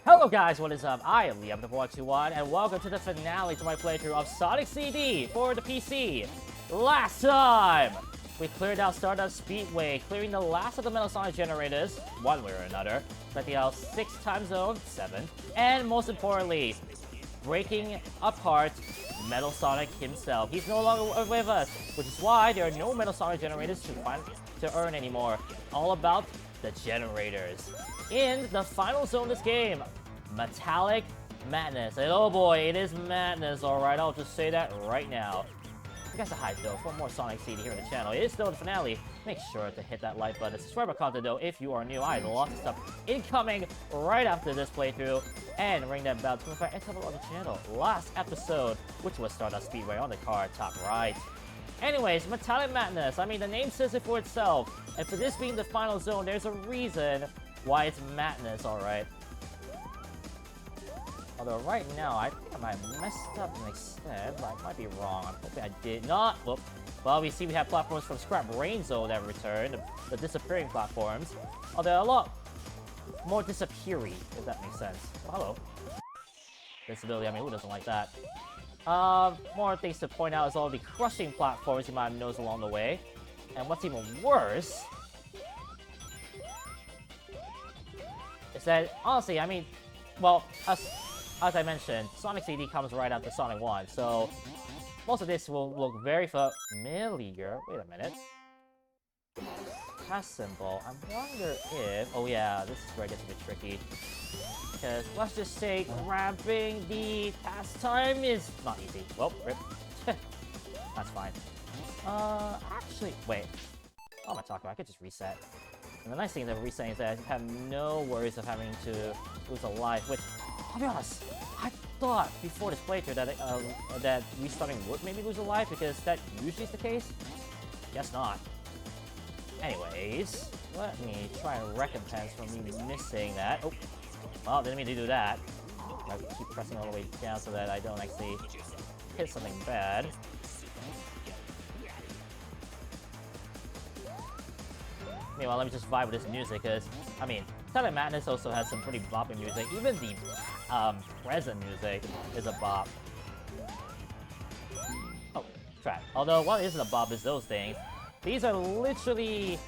Hello guys, what is up? I am Liam, the 421, and welcome to the finale to my playthrough of Sonic CD for the PC. Last time, we cleared out Stardust Speedway, clearing the last of the Metal Sonic generators, one way or another, collecting out 6 time zones, 7, and most importantly, breaking apart Metal Sonic himself. He's no longer with us, which is why there are no Metal Sonic generators to earn anymore. All about the generators. In the final zone of this game, Metallic Madness. And oh boy, it is madness, alright, I'll just say that right now. You guys are hyped though for more Sonic CD here on the channel. It is still the finale. Make sure to hit that like button, subscribe to content though if you are new. I have lots of stuff incoming right after this playthrough. And ring that bell to notify and cover on the channel. Last episode, which was Stardust Speedway on the card, top right. Anyways, Metallic Madness. I mean, the name says it for itself. And for this being the final zone, there's a reason why it's madness, alright. Although right now, I think I might have messed up an extent, but I might be wrong. I'm hoping I did not. Whoop. Well, we see we have platforms from Scrap Brain Zone that returned, the disappearing platforms. Although a lot more disappearing, if that makes sense. Well, hello. Disability, I mean, who doesn't like that? More things to point out is all the crushing platforms you might have noticed along the way. And what's even worse is that, honestly, I mean, well, as I mentioned, Sonic CD comes right after Sonic 1, so most of this will look very familiar. Wait a minute. Pass symbol. I wonder if... Oh yeah, this is where it gets a bit tricky. Because let's just say grabbing the pastime is not easy. Well, rip. That's fine. Actually, wait. What am I talking about? I could just reset. And the nice thing about resetting is that I have no worries of having to lose a life, which, I'll be honest, I thought before this playthrough that that restarting would make me lose a life, because that usually is the case. Guess not. Anyways, let me try and recompense for me missing that. Oh, well, didn't mean to do that. I keep pressing all the way down so that I don't actually hit something bad. Meanwhile, let me just vibe with this music, because, I mean, Metallic Madness also has some pretty bopping music. Even the present music is a bop. Oh, crap. Although, what isn't a bop is those things. These are literally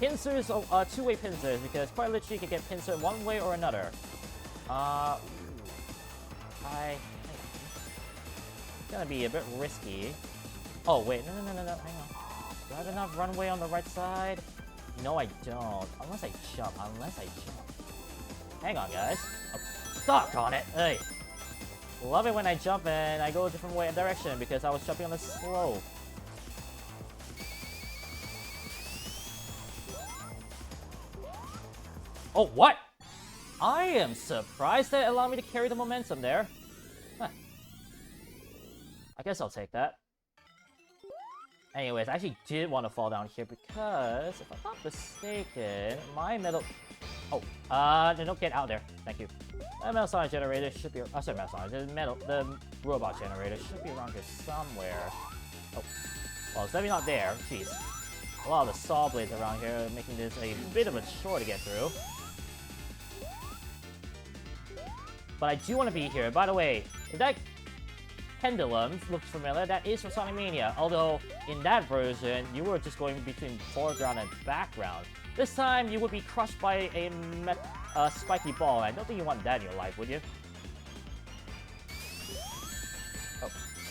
pincers, two-way pincers, because quite literally you can get pincered one way or another. It's gonna be a bit risky. Oh, wait, no, hang on. Do I have enough runway on the right side? No, I don't. Unless I jump. Hang on, guys. Oh, stuck on it. Hey. Love it when I jump and I go a different direction because I was jumping on the slope. Oh, what? I am surprised that it allowed me to carry the momentum there. Huh. I guess I'll take that. Anyways, I actually did want to fall down here because, if I'm not mistaken, my metal... Oh, don't get out there. Thank you. The Metal Sonic generator should be... sorry, Metal Sonic. The robot generator should be around here somewhere. Oh. Well, it's definitely not there. Jeez. A lot of the saw blades around here, making this a bit of a chore to get through. But I do want to be here. By the way, if that pendulum looks familiar, that is from Sonic Mania. Although, in that version, you were just going between foreground and background. This time, you would be crushed by a spiky ball. I don't think you want that in your life, would you?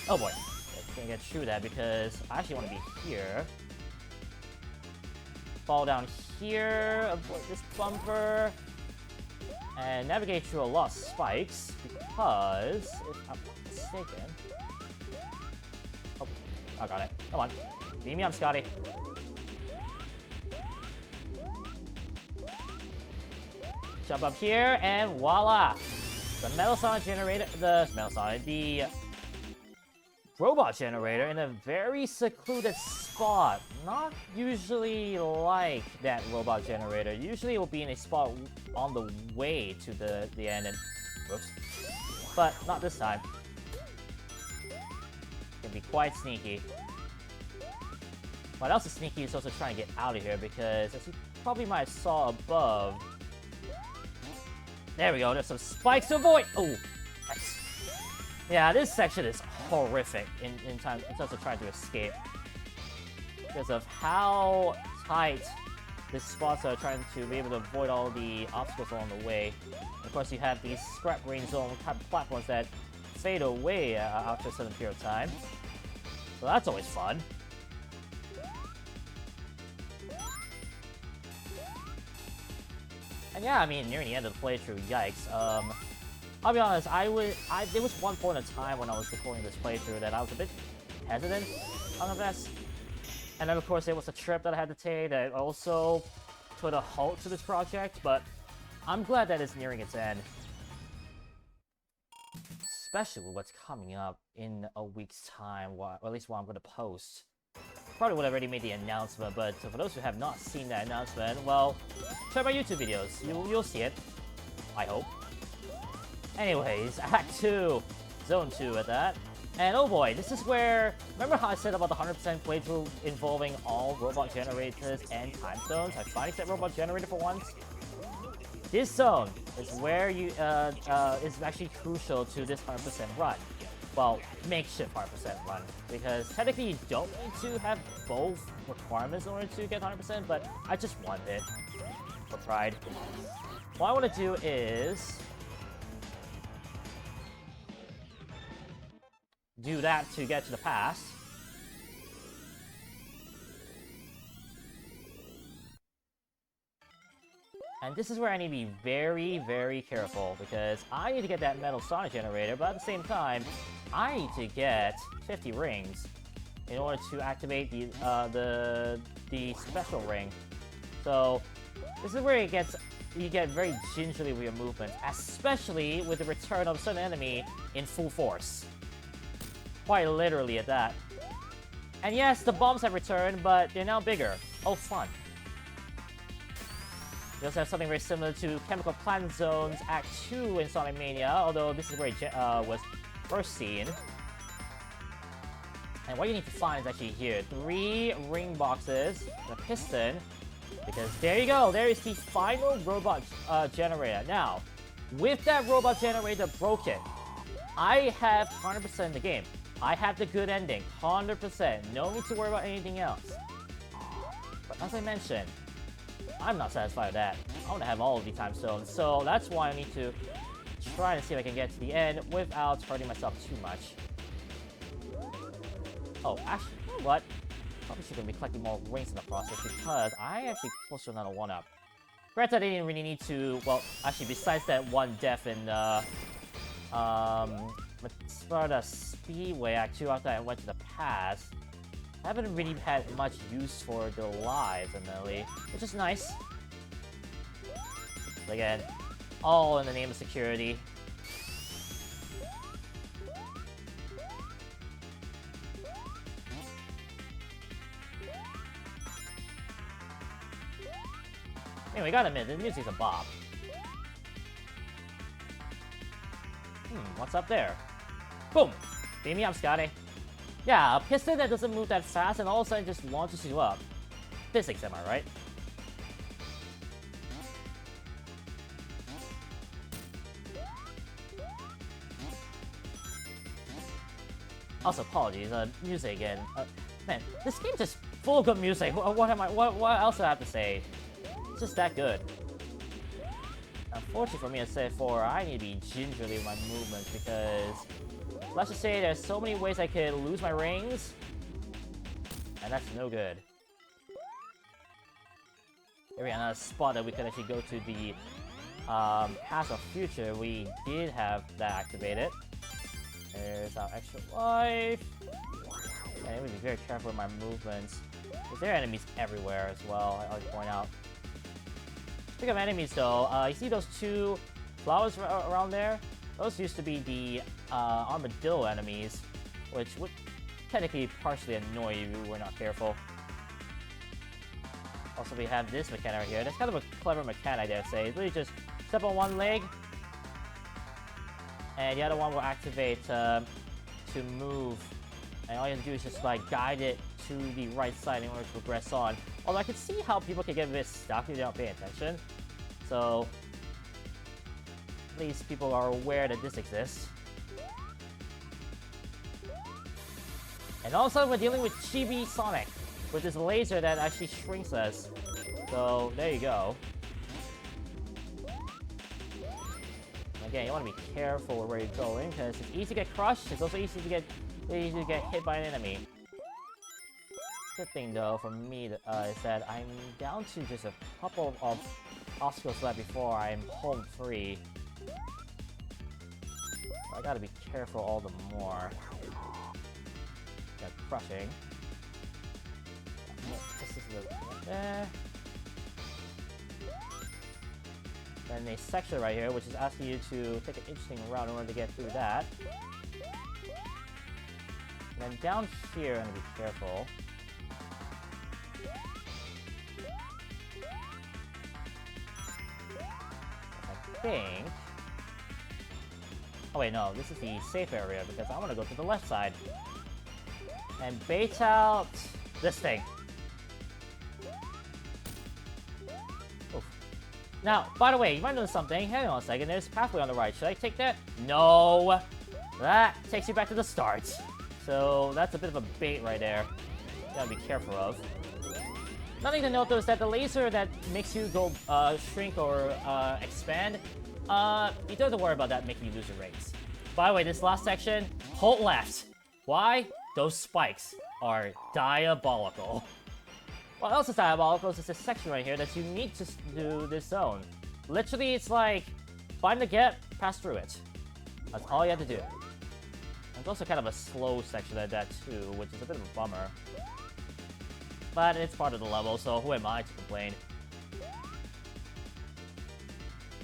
Oh boy. I can't get through that because I actually want to be here. Fall down here, avoid this bumper, and navigate through a lot of spikes because, if I'm not mistaken... Oh, I got it. Come on. Beam me up, Scotty. Jump up here, and voila! The Metal Sonic generator, the robot generator in a very secluded spot. Not usually like that robot generator. Usually it will be in a spot on the way to the end and... Whoops. But not this time. It can be quite sneaky. What else is sneaky is also trying to get out of here because, as you probably might have saw above, There we go. There's some spikes to avoid. Oh, yeah. This section is horrific in terms of trying to escape because of how tight these spots are, trying to be able to avoid all the obstacles along the way. And of course, you have these scrap brain zone type of platforms that fade away after a certain period of time. So that's always fun. And yeah, I mean, nearing the end of the playthrough, yikes. I'll be honest, there was one point in time when I was recording this playthrough that I was a bit hesitant on this. And then of course there was a trip that I had to take that also put a halt to this project, but I'm glad that it's nearing its end. Especially with what's coming up in a week's time, or at least what I'm going to post. Probably would have already made the announcement, but for those who have not seen that announcement, well, check my YouTube videos. You'll see it. I hope. Anyways, Act 2, Zone 2 at that. And oh boy, this is where... Remember how I said about the 100% playthrough involving all robot generators and time zones? I finally said robot generator for once. This zone is where you is actually crucial to this 100% run. Well, makeshift 100% run, because technically you don't need to have both requirements in order to get 100%, but I just want it for pride. What I want to do is do that to get to the past. And this is where I need to be very, very careful, because I need to get that metal Sonic generator, but at the same time, I need to get 50 rings in order to activate the special ring. So this is where you get very gingerly with your movements, especially with the return of a certain enemy in full force. Quite literally at that. And yes, the bombs have returned, but they're now bigger. Oh, fun. We also have something very similar to Chemical Plant Zone's Act 2 in Sonic Mania, although this is where it was first seen. And what you need to find is actually here. 3 ring boxes, and a piston, because there you go, there is the final robot generator. Now, with that robot generator broken, I have 100% in the game. I have the good ending, 100%. No need to worry about anything else. But as I mentioned, I'm not satisfied with that. I want to have all of the time zones, so that's why I need to try to see if I can get to the end without hurting myself too much. Oh, actually, you know what? Probably should be collecting more rings in the process, because I actually close to another 1-up. Granted, I didn't really need to, well, actually, besides that one death in Sparta Speedway Act 2 after I went to the past, I haven't really had much use for the lives, admittedly, which is nice. But again, all in the name of security. Anyway, we gotta admit, the music's a bop. What's up there? Boom! Beam me up, Scotty. Yeah, a piston that doesn't move that fast and all of a sudden just launches you up. Physics, am I right? Also, apologies, music again. Man, this game's just full of good music. What else do I have to say? It's just that good. Unfortunately for me, as I said before, I need to be gingerly with my movements, because let's just say there's so many ways I could lose my rings, and that's no good. Here we have another spot that we could actually go to the past or future. We did have that activated. There's our extra life. And I need to be very careful with my movements, because there are enemies everywhere as well, I'll point out. Speaking of enemies though, you see those 2 flowers around there? Those used to be the armadillo enemies, which would technically partially annoy you if you were not careful. Also, we have this mechanic right here. That's kind of a clever mechanic, I dare say. It's really just step on one leg, and the other one will activate to move. And all you have to do is just like guide it to the right side in order to progress on. Although I can see how people can get a bit stuck if they don't pay attention. So least people are aware that this exists. And all of a sudden we're dealing with Chibi Sonic with this laser that actually shrinks us. So there you go. Again, you want to be careful with where you're going because it's easy to get crushed. It's also easy to get hit by an enemy. Good thing though for me is that I'm down to just a couple of obstacles left before I'm home free. So I gotta be careful all the more. Got crushing. This is the there. Then a section right here, which is asking you to take an interesting route in order to get through that. And then down here, I'm gonna be careful. I think. Oh wait, no, this is the safe area because I want to go to the left side and bait out this thing. Now, by the way, you might notice something. Hang on a second, there's a pathway on the right. Should I take that? No! That takes you back to the start. So, that's a bit of a bait right there. You gotta be careful of. Nothing to note though is that the laser that makes you go shrink or expand, you don't have to worry about that making you lose your rates. By the way, this last section, hold left. Why? Those spikes are diabolical. What else is diabolical is this section right here that's unique to this zone. Literally, it's like, find the gap, pass through it. That's all you have to do. It's also kind of a slow section at that too, which is a bit of a bummer. But it's part of the level, so who am I to complain?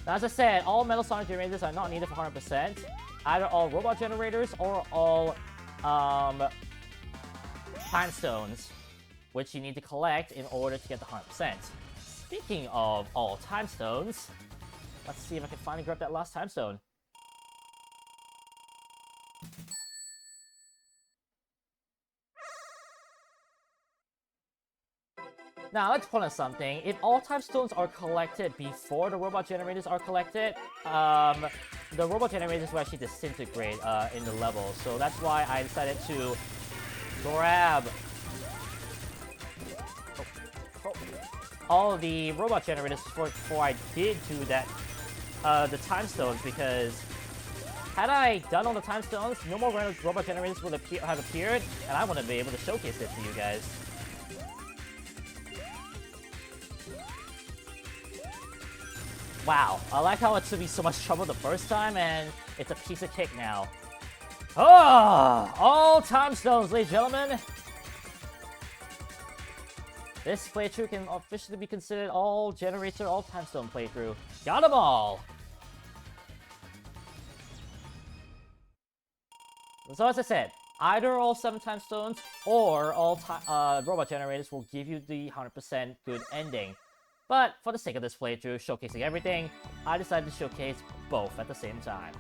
Now, as I said, all Metal Sonic generators are not needed for 100%. Either all robot generators or all time stones, which you need to collect in order to get the 100%. Speaking of all time stones, let's see if I can finally grab that last time stone. Now, let's point out something. If all time stones are collected before the robot generators are collected, the robot generators will actually disintegrate in the level. So that's why I decided to grab all of the robot generators before I did do that, the time stones, because had I done all the time stones, no more robot generators would have appeared, and I wouldn't be able to showcase it to you guys. Wow, I like how it took me so much trouble the first time, and it's a piece of cake now. Oh, all time stones, ladies and gentlemen. This playthrough can officially be considered all generator, all time stone playthrough. Got them all! So as I said, either all 7 time stones or all robot generators will give you the 100% good ending. But for the sake of this playthrough, showcasing everything, I decided to showcase both at the same time.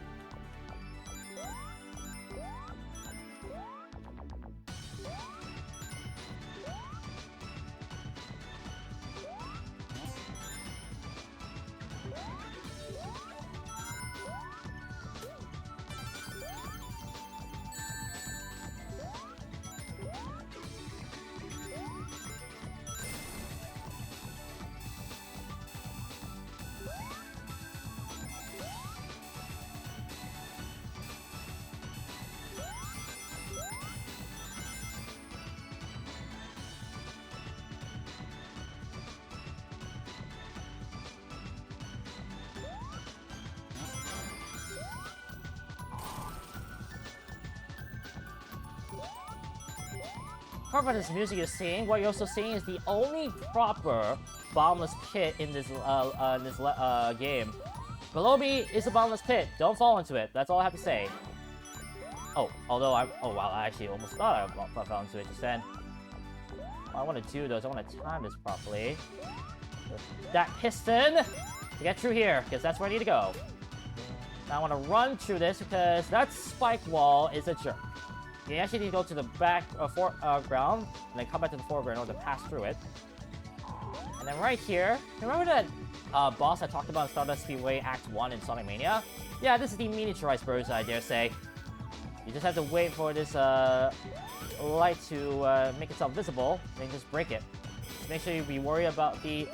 Apart from this music you're seeing, what you're also seeing is the only proper bottomless pit in this game. Below me is a bottomless pit. Don't fall into it. That's all I have to say. Oh, although oh wow, I actually almost thought I fell into it just then. What I want to do though is I want to time this properly. With that piston to get through here, because that's where I need to go. Now I want to run through this because that spike wall is a jerk. You actually need to go to the back ground and then come back to the foreground in order to pass through it. And And then right here, remember that boss I talked about in Stardust Speedway Act 1 in Sonic Mania? Yeah, this is the miniaturized version, I dare say. You just have to wait for this light to make itself visible, and then just break it. Just make sure you be worried about the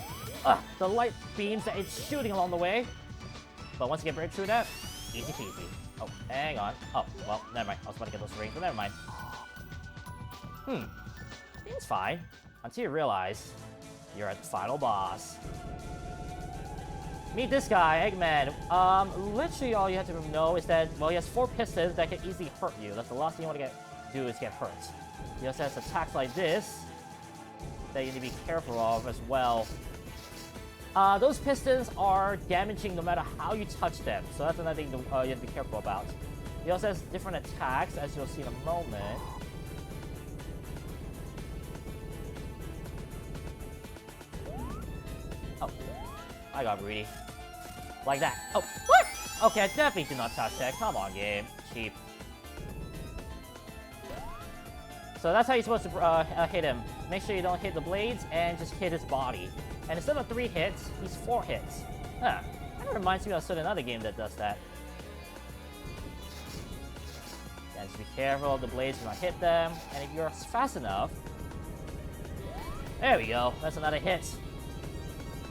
light beams that it's shooting along the way. But once you get break through that, easy peasy. Oh, hang on. Oh, well, never mind. I was about to get those rings, but never mind. Seems fine. Until you realize you're at the final boss. Meet this guy, Eggman. Literally all you have to know is that, well, he has 4 pistons that can easily hurt you. That's the last thing you want to do is get hurt. He also has attacks like this that you need to be careful of as well. Those pistons are damaging no matter how you touch them, so that's another thing you have to be careful about. He also has different attacks, as you'll see in a moment. Oh, I got greedy. Like that. Oh, what? Okay, I definitely did not touch that. Come on, game. Cheap. So that's how you're supposed to hit him. Make sure you don't hit the blades and just hit his body. And instead of 3 hits, he's 4 hits. Huh. That reminds me of another game that does that. And just be careful, the blades do not hit them. And if you're fast enough... There we go. That's another hit.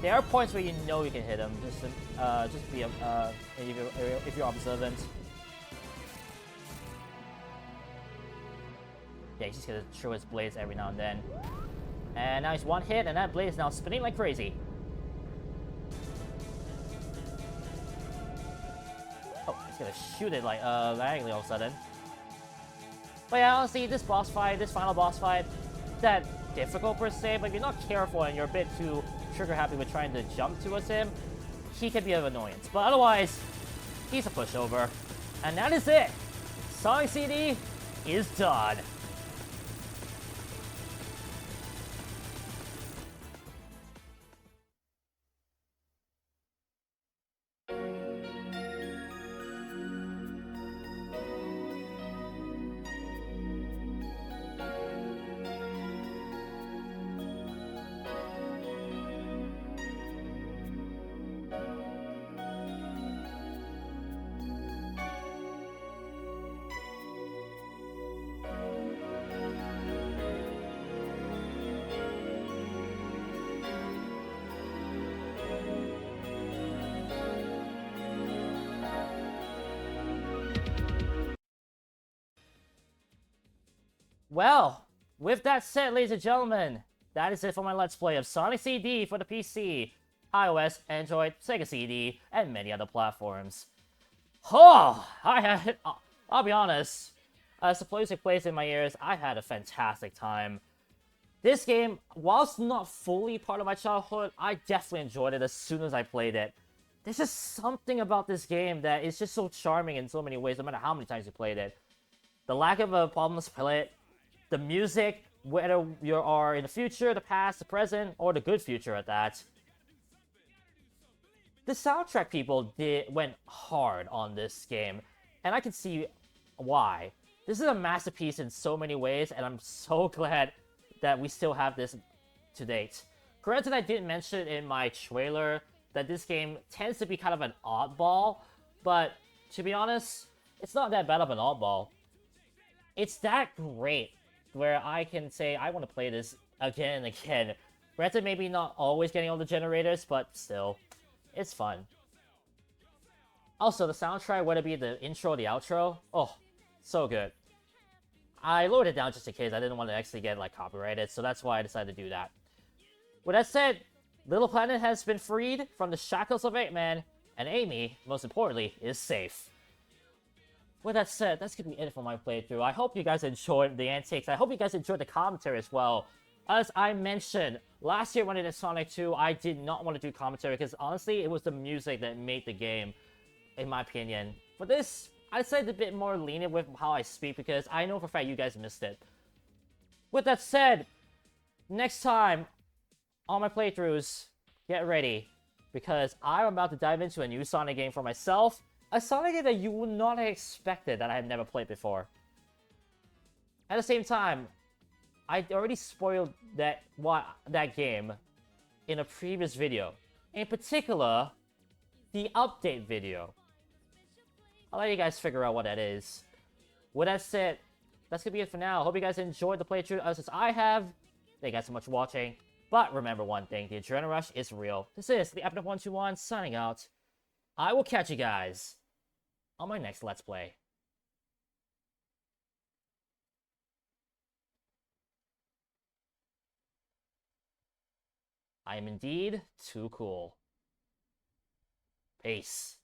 There are points where you know you can hit him. Just be if you're observant. Yeah, he's just gonna throw his blades every now and then. And now he's 1 hit, and that blade is now spinning like crazy. Oh, he's gonna shoot it like diagonally all of a sudden. But yeah, honestly, this final boss fight, that difficult per se, but if you're not careful and you're a bit too trigger happy with trying to jump towards him, he can be of annoyance. But otherwise, he's a pushover. And that is it! Sonic CD is done. Well, with that said, ladies and gentlemen, that is it for my Let's Play of Sonic CD for the PC, iOS, Android, Sega CD, and many other platforms. Oh, I'll be honest, as the music plays in my ears, I had a fantastic time. This game, whilst not fully part of my childhood, I definitely enjoyed it as soon as I played it. There's just something about this game that is just so charming in so many ways, no matter how many times you played it. The lack of a problemless play, the music, whether you are in the future, the past, the present, or the good future at that. The soundtrack people went hard on this game, and I can see why. This is a masterpiece in so many ways, and I'm so glad that we still have this to date. Granted, I didn't mention in my trailer that this game tends to be kind of an oddball, but to be honest, it's not that bad of an oddball. It's that great where I can say I want to play this again and again. Granted, maybe not always getting all the generators, but still, it's fun. Also, the soundtrack, whether it be the intro or the outro, oh, so good. I lowered it down just in case. I didn't want to actually get like copyrighted, so that's why I decided to do that. With that said, Little Planet has been freed from the shackles of Eggman, and Amy, most importantly, is safe. With that said, that's going to be it for my playthrough. I hope you guys enjoyed the antics. I hope you guys enjoyed the commentary as well. As I mentioned, last year when I did Sonic 2, I did not want to do commentary because honestly, it was the music that made the game, in my opinion. For this, I decided a bit more lenient with how I speak because I know for a fact you guys missed it. With that said, next time on my playthroughs, get ready because I'm about to dive into a new Sonic game for myself. A Sonic game that you would not have expected that I have never played before. At the same time, I already spoiled that game in a previous video. In particular, the update video. I'll let you guys figure out what that is. With that said, that's gonna be it for now. Hope you guys enjoyed the playthrough as I have. Thank you guys so much for watching. But remember one thing, the adrenaline rush is real. This is the Epic121 signing out. I will catch you guys on my next Let's Play. I am indeed too cool. Peace.